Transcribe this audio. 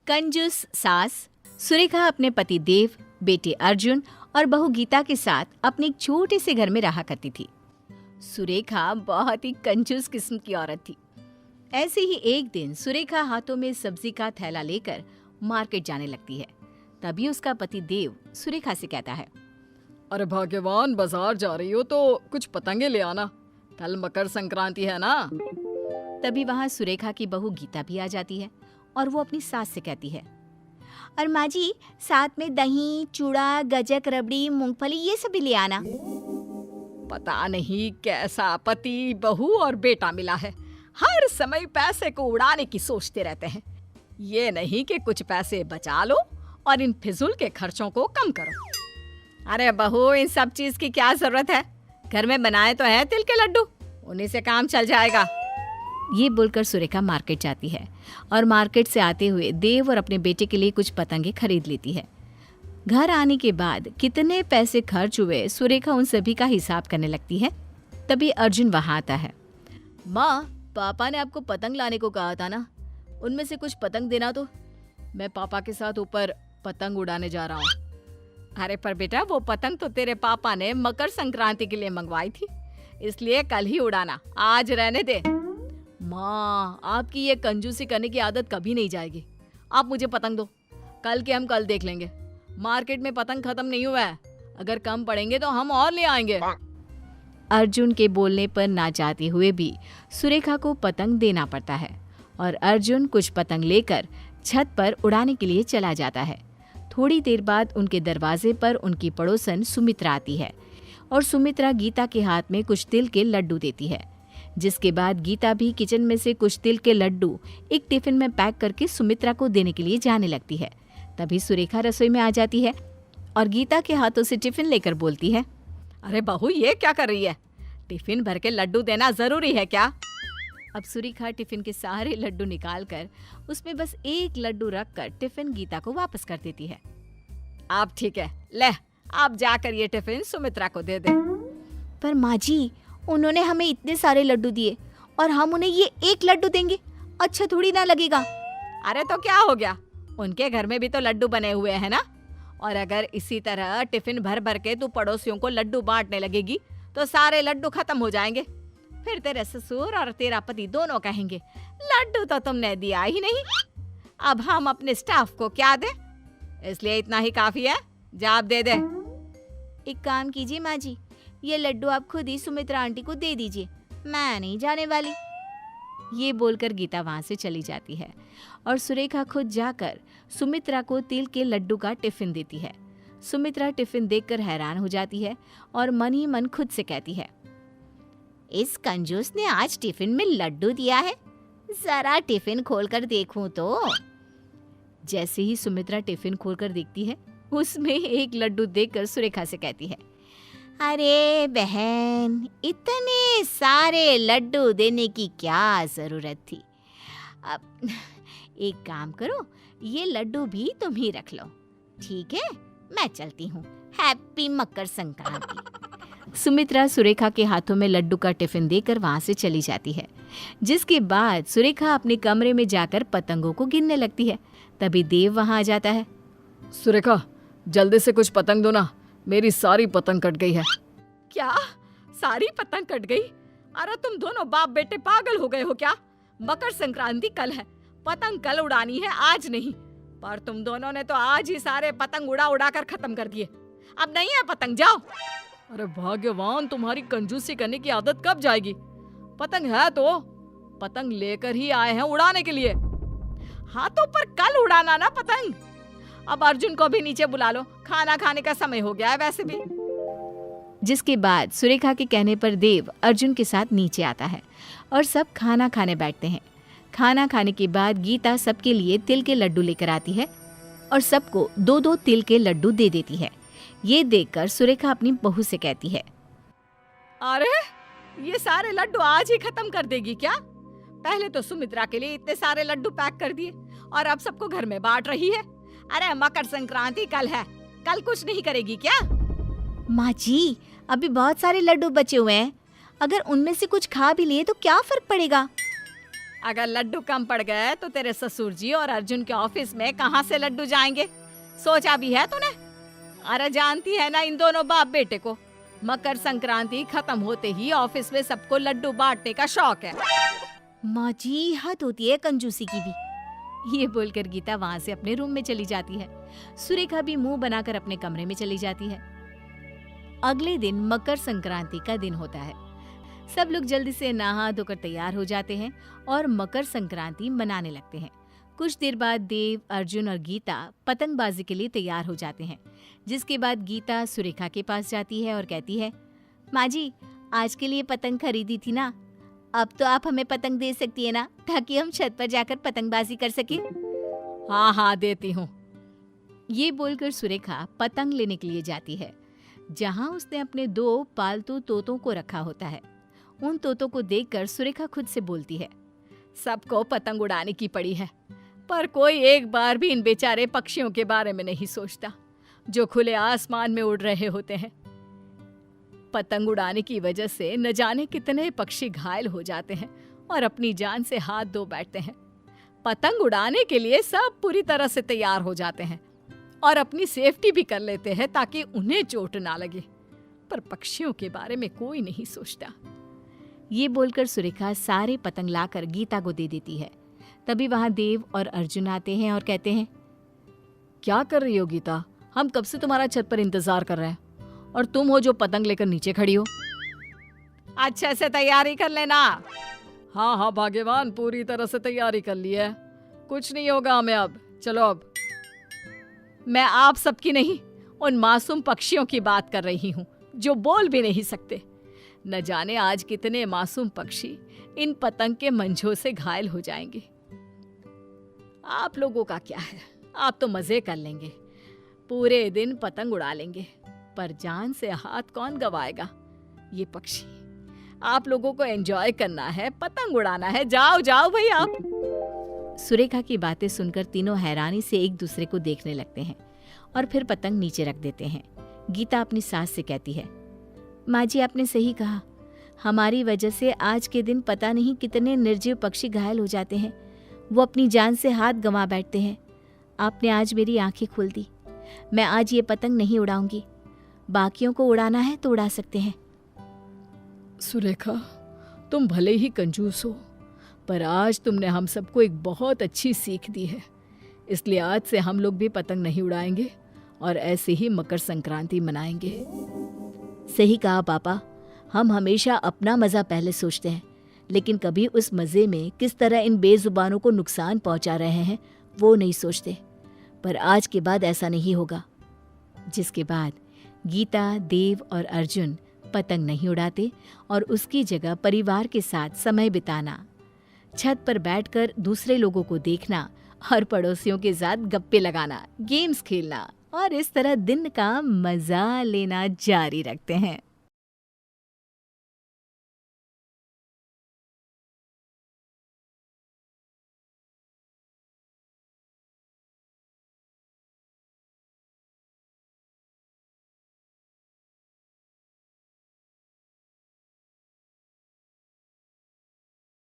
कंजूस सास। सुरेखा अपने पति देव, बेटे अर्जुन और बहू गीता के साथ अपने एक छोटे से घर में रहा करती थी। सुरेखा बहुत ही कंजूस किस्म की औरत थी। ऐसे ही एक दिन सुरेखा हाथों में सब्जी का थैला लेकर मार्केट जाने लगती है। तभी उसका पति देव सुरेखा से कहता है, अरे भाग्यवान, बाजार जा रही हो तो कुछ पतंगे ले आना, कल मकर संक्रांति है ना। तभी वहाँ सुरेखा की बहू गीता भी आ जाती है और वो अपनी सास से कहती है, और माँ जी साथ में दही, चूड़ा, गजक, रबड़ी, मूंगफली ये सब भी ले आना। पता नहीं कैसा पति, बहू और बेटा मिला है, हर समय पैसे को उड़ाने की सोचते रहते हैं। ये नहीं कि कुछ पैसे बचा लो और इन फिजूल के खर्चों को कम करो। अरे बहू, इन सब चीज की क्या जरूरत है, घर में बनाए तो है तिल के लड्डू, उन्हीं से काम चल जाएगा। ये बोलकर सुरेखा मार्केट जाती है और मार्केट से आते हुए देव और अपने बेटे के लिए कुछ पतंगे खरीद लेती है। घर आने के बाद कितने पैसे खर्च हुए सुरेखा उन सभी का हिसाब करने लगती है। तभी अर्जुन वहां आता है। माँ, पापा ने आपको पतंग लाने को कहा था ना, उनमें से कुछ पतंग देना तो। मैं पापा के साथ ऊपर पतंग उड़ाने जा रहा हूँ। अरे पर बेटा, वो पतंग तो तेरे पापा ने मकर संक्रांति के लिए मंगवाई थी, इसलिए कल ही उड़ाना, आज रहने दे। माँ, आपकी ये कंजूसी करने की आदत कभी नहीं जाएगी। आप मुझे पतंग दो, कल के हम कल देख लेंगे। मार्केट में पतंग खत्म नहीं हुआ है, अगर कम पड़ेंगे तो हम और ले आएंगे। अर्जुन के बोलने पर ना चाहते हुए भी सुरेखा को पतंग देना पड़ता है और अर्जुन कुछ पतंग लेकर छत पर उड़ाने के लिए चला जाता है। थोड़ी देर बाद उनके दरवाजे पर उनकी पड़ोसन सुमित्रा आती है और सुमित्रा गीता के हाथ में कुछ तिल के लड्डू देती है। जिसके बाद गीता भी किचन में से कुछ तिल के लड्डू एक टिफिन में पैक करके सुमित्रा को देने के लिए जाने लगती है। तभी सुरेखा रसोई में आ जाती है और गीता के हाथों से टिफिन लेकर बोलती है, अरे बहू, ये क्या कर रही है? टिफिन भर के लड्डू देना जरूरी है क्या? अब सुरेखा टिफिन के सारे लड्डू निकालकर उसमें बस एक लड्डू रखकर टिफिन गीता को वापस कर देती है। आप ठीक है, ले आप जाकर ये टिफिन सुमित्रा को दे दे। पर माँ जी, उन्होंने हमें इतने सारे लड्डू दिए और हम उन्हें ये एक लड्डू देंगे, अच्छा थोड़ी ना लगेगा। अरे तो क्या हो गया, उनके घर में भी तो लड्डू बने हुए हैं ना। और अगर इसी तरह टिफिन भर भर के तू पड़ोसियों को लड्डू बांटने लगेगी तो सारे लड्डू खत्म हो जाएंगे। फिर तेरे ससुर और तेरा पति दोनों कहेंगे, लड्डू तो तुमने दिया ही नहीं, अब हम अपने स्टाफ को क्या दें? इसलिए इतना ही काफी है, जा आप दे दे। एक काम कीजिए माँ जी, ये लड्डू आप खुद ही सुमित्रा आंटी को दे दीजिए, मैं नहीं जाने वाली। ये बोलकर गीता वहां से चली जाती है और सुरेखा खुद जाकर सुमित्रा को तिल के लड्डू का टिफिन देती है। सुमित्रा टिफिन देखकर हैरान हो जाती है और मन ही मन खुद से कहती है, इस कंजूस ने आज टिफिन में लड्डू दिया है, जरा टिफिन खोलकर देखूं तो। जैसे ही सुमित्रा टिफिन खोलकर देखती है, उसमें एक लड्डू देखकर सुरेखा से कहती है, अरे बहन, इतने सारे लड्डू देने की क्या जरूरत थी। अब एक काम करो, ये लड्डू भी तुम ही रख लो, ठीक है? मैं चलती हूँ, हैप्पी मकर संक्रांति। सुमित्रा सुरेखा के हाथों में लड्डू का टिफिन देकर वहां से चली जाती है। जिसके बाद सुरेखा अपने कमरे में जाकर पतंगों को गिनने लगती है। तभी देव वहां आ जाता है। सुरेखा, जल्दी से कुछ पतंग दो ना, मेरी सारी पतंग कट गई है। क्या? सारी पतंग कट गई? अरे तुम दोनों बाप बेटे पागल हो गए हो क्या? मकर संक्रांति कल है, पतंग कल उड़ानी है, आज नहीं। पर तुम दोनों ने तो आज ही सारे पतंग उड़ा उड़ा कर खत्म कर दिए, अब नहीं है पतंग, जाओ। अरे भाग्यवान, तुम्हारी कंजूसी करने की आदत कब जाएगी? पतंग है तो पतंग लेकर ही आए हैं उड़ाने के लिए। हाँ तो पर कल उड़ाना ना पतंग। अब अर्जुन को भी नीचे बुला लो, खाना खाने का समय हो गया है वैसे भी। जिसके बाद सुरेखा के कहने पर देव अर्जुन के साथ नीचे आता है और सब खाना खाने बैठते हैं। खाना खाने के बाद गीता सबके लिए तिल के लड्डू लेकर आती है और सबको 2-2 तिल के लड्डू दे देती है। ये देखकर सुरेखा अपनी बहू से कहती है, अरे ये सारे लड्डू आज ही खत्म कर देगी क्या? पहले तो सुमित्रा के लिए इतने सारे लड्डू पैक कर दिए और अब सबको घर में बांट रही है। अरे मकर संक्रांति कल है, कल कुछ नहीं करेगी क्या? माँ जी, अभी बहुत सारे लड्डू बचे हुए हैं, अगर उनमें से कुछ खा भी लिए तो क्या फर्क पड़ेगा? अगर लड्डू कम पड़ गए तो तेरे ससुर जी और अर्जुन के ऑफिस में कहाँ से लड्डू जाएंगे? सोचा भी है तूने? अरे जानती है ना इन दोनों बाप बेटे को, मकर संक्रांति खत्म होते ही ऑफिस में सबको लड्डू बांटने का शौक है। माँ जी, हद होती है कंजूसी की भी। ये बोलकर गीता वहां से अपने रूम में चली जाती है। सुरेखा भी मुंह बनाकर अपने कमरे में चली जाती है। अगले दिन मकर संक्रांति का दिन होता है। सब लोग जल्दी से नहा धोकर तैयार हो जाते हैं और मकर संक्रांति मनाने लगते हैं। कुछ देर बाद देव, अर्जुन और गीता पतंगबाजी के लिए तैयार हो जाते हैं, जिसके बाद गीता सुरेखा के पास जाती है और कहती है, माँ जी, आज के लिए पतंग खरीदी थी ना, अब तो आप हमें पतंग दे सकती है ना, ताकि हम छत पर जाकर पतंगबाजी कर सके। हाँ हाँ देती हूँ। ये बोलकर सुरेखा पतंग लेने के लिए जाती है, जहाँ उसने अपने 2 पालतू तोतों को रखा होता है। उन तोतों को देखकर सुरेखा खुद से बोलती है, सबको पतंग उड़ाने की पड़ी है, पर कोई एक बार भी इन बेचारे पक्षियों के बारे में नहीं सोचता जो खुले आसमान में उड़ रहे होते हैं। पतंग उड़ाने की वजह से न जाने कितने पक्षी घायल हो जाते हैं और अपनी जान से हाथ धो बैठते हैं। पतंग उड़ाने के लिए सब पूरी तरह से तैयार हो जाते हैं और अपनी सेफ्टी भी कर लेते हैं ताकि उन्हें चोट ना लगे, पर पक्षियों के बारे में कोई नहीं सोचता। ये बोलकर सुरेखा सारे पतंग लाकर गीता को दे देती है। तभी वहां देव और अर्जुन आते हैं और कहते हैं, क्या कर रही हो गीता? हम कब से तुम्हारा छत पर इंतजार कर रहे हैं और तुम हो जो पतंग लेकर नीचे खड़ी हो। अच्छे से तैयारी कर लेना। हाँ हाँ भाग्यवान, पूरी तरह से तैयारी कर ली है, कुछ नहीं होगा हमें अब। चलो अब। मैं आप सबकी नहीं, उन मासूम पक्षियों की बात कर रही हूँ जो बोल भी नहीं सकते। न जाने आज कितने मासूम पक्षी इन पतंग के मंझों से घायल हो जाएंगे। आप लोगों का क्या है, आप तो मजे कर लेंगे, पूरे दिन पतंग उड़ा लेंगे, पर जान से हाथ कौन गवाएगा? ये पक्षी, आप लोगों को एंजॉय करना है, पतंग उड़ाना है, जाओ जाओ भाई आप। सुरेखा की बातें सुनकर तीनों हैरानी से एक दूसरे को देखने लगते हैं और फिर पतंग नीचे रख देते हैं। गीता अपनी सास से कहती है, माँ जी, आपने सही कहा, हमारी वजह से आज के दिन पता नहीं कितने निर्जीव पक्षी घायल हो जाते हैं, वो अपनी जान से हाथ गंवा बैठते हैं। आपने आज मेरी आंखें खोल दी। मैं आज ये पतंग नहीं उड़ाऊंगी, बाकियों को उड़ाना है तो उड़ा सकते हैं। सुरेखा, तुम भले ही कंजूस हो, पर आज तुमने हम सबको एक बहुत अच्छी सीख दी है, इसलिए आज से हम लोग भी पतंग नहीं उड़ाएंगे और ऐसे ही मकर संक्रांति मनाएंगे। सही कहा पापा, हम हमेशा अपना मज़ा पहले सोचते हैं, लेकिन कभी उस मज़े में किस तरह इन बेजुबानों को नुकसान पहुंचा रहे हैं वो नहीं सोचते। पर आज के बाद ऐसा नहीं होगा। जिसके बाद गीता, देव और अर्जुन पतंग नहीं उड़ाते और उसकी जगह परिवार के साथ समय बिताना, छत पर बैठकर दूसरे लोगों को देखना और पड़ोसियों के साथ गप्पे लगाना, गेम्स खेलना और इस तरह दिन का मज़ा लेना जारी रखते हैं।